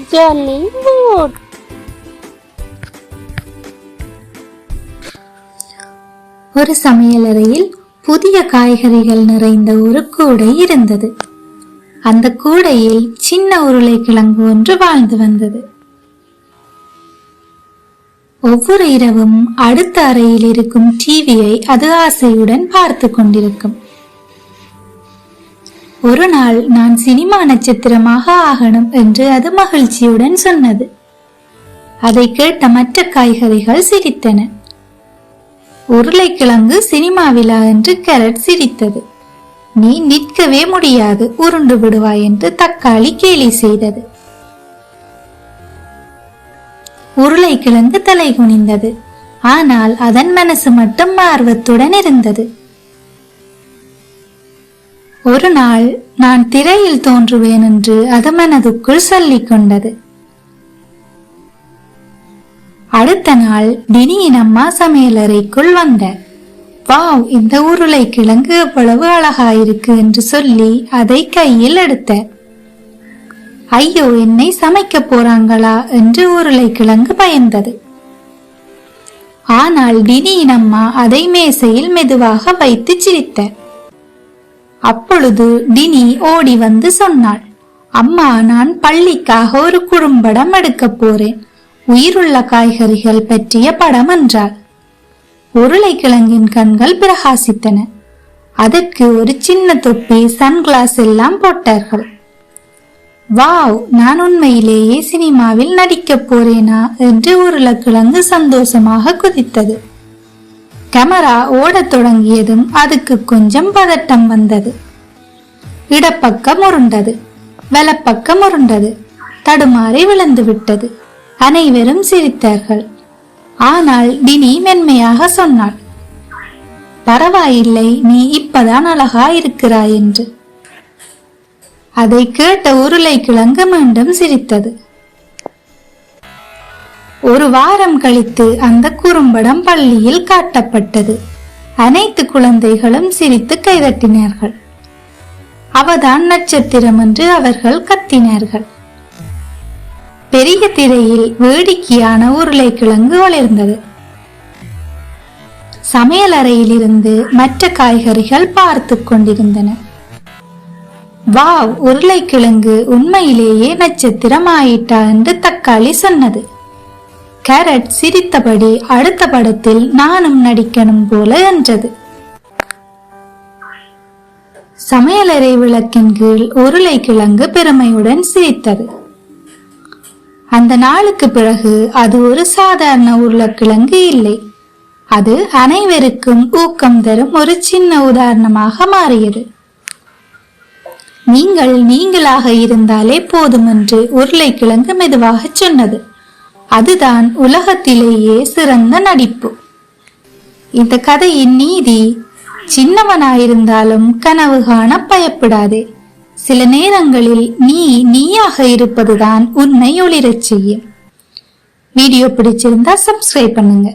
Jolly mood. ஒரு சமையலறையில் புதிய காய்கறிகள் நிறைந்த ஒரு கூடை இருந்தது. அந்த கூடையில் சின்ன உருளைக்கிழங்கு ஒன்று வாழ்ந்து வந்தது. ஒவ்வொரு இரவும் அடுத்த அறையில் இருக்கும் டிவியை அது ஆசையுடன் பார்த்து கொண்டிருக்கும். ஒரு நாள் நான் சினிமா நட்சத்திரமாக ஆகணும் என்று அது மகிழ்ச்சியுடன் சொன்னது. அதை கேட்ட மற்ற காய்கறிகள் சிரித்தன. உருளைக்கிழங்கு சினிமாவிலா என்று கேரட் சிரித்தது. நீ நிற்கவே முடியாது, உருண்டு விடுவாய் என்று தக்காளி கேலி செய்தது. உருளைக்கிழங்கு தலை குனிந்தது. ஆனால் அதன் மனசு மட்டும் ஆர்வத்துடன் இருந்தது. ஒரு நாள் நான் திரையில் தோன்றுவேன் என்று அது மனதுக்குள் சொல்லிக் கொண்டது. அடுத்த நாள் டினியின் அம்மா சமையலறைக்குள் வந்தார். வாவ், இந்த உருளைக்கிழங்கு எவ்வளவு அழகாயிருக்கு என்று சொல்லி அதை கையில் எடுத்தார். ஐயோ, என்னை சமைக்க போறாங்களா என்று உருளைக்கிழங்கு பயந்தது. ஆனால் டினியின் அம்மா அதை மேசையில் மெதுவாக வைத்து சிரித்தார். அப்பொழுது டினி ஓடி வந்து சொன்னாள், அம்மா, நான் பள்ளிக்காக ஒரு குறும்படம் எடுக்க போறேன், உயிருள்ள காய்கறிகள் பற்றிய படம் என்றாள். உருளைக்கிழங்கின் கண்கள் பிரகாசித்தன. அதற்கு ஒரு சின்ன தொப்பி, சன்கிளாஸ் எல்லாம் போட்டார்கள். வாவ், நான் உண்மையிலேயே சினிமாவில் நடிக்க போறேனா என்று உருளைக்கிழங்கு சந்தோஷமாக குதித்தது. கேமரா ஓடத் தொடங்கியதும் அதுக்கு கொஞ்சம் பதட்டம் வந்தது. இடப்பக்கம் உருண்டது, வலப்பக்கம் உருண்டது, தடுமாறி விழுந்து விட்டது. அனைவரும் சிரித்தார்கள். ஆனால் டினி மென்மையாக சொன்னாள், பரவாயில்லை, நீ இப்பதான் அழகா இருக்கிறாய் என்று. அதை கேட்ட உருளைக்கிழங்கு மீண்டும் சிரித்தது. ஒரு வாரம் கழித்து அந்த குறும்படம் பள்ளியில் காட்டப்பட்டது. அனைத்து குழந்தைகளும் சிரித்து கைதட்டினார்கள். அவதான் நட்சத்திரம் என்று அவர்கள் கத்தினார்கள். பெரிய திரையில் வேடிக்கையான உருளைக்கிழங்கு வளர்ந்தது. சமையல் இருந்து மற்ற காய்கறிகள் பார்த்து கொண்டிருந்தன. வாவ், உருளைக்கிழங்கு உண்மையிலேயே நட்சத்திரம் ஆயிட்டா என்று தக்காளி சொன்னது. கேரட் சிரித்தபடி அடுத்த படத்தில் நானும் நடிக்கணும் போல என்றது. சமையலறை விளக்கின் கீழ் உருளைக்கிழங்கு பெருமையுடன் சிரித்தது. அந்த நாளுக்கு பிறகு அது ஒரு சாதாரண உருளைக்கிழங்கு இல்லை. அது அனைவருக்கும் ஊக்கம் தரும் ஒரு சின்ன உதாரணமாக மாறியது. நீங்கள் நீங்களாக இருந்தாலே போதும் என்று உருளைக்கிழங்கு மெதுவாக சொன்னது. அதுதான் உலகத்திலேயே சிறந்த நடிப்பு. இந்த கதையின் நீதி, சின்னவனாயிருந்தாலும் கனவு காண பயப்படாதே. சில நேரங்களில் நீயாக இருப்பதுதான் உன்னை ஒளிரச் செய்யும். வீடியோ பிடிச்சிருந்தா சப்ஸ்கிரைப் பண்ணுங்க.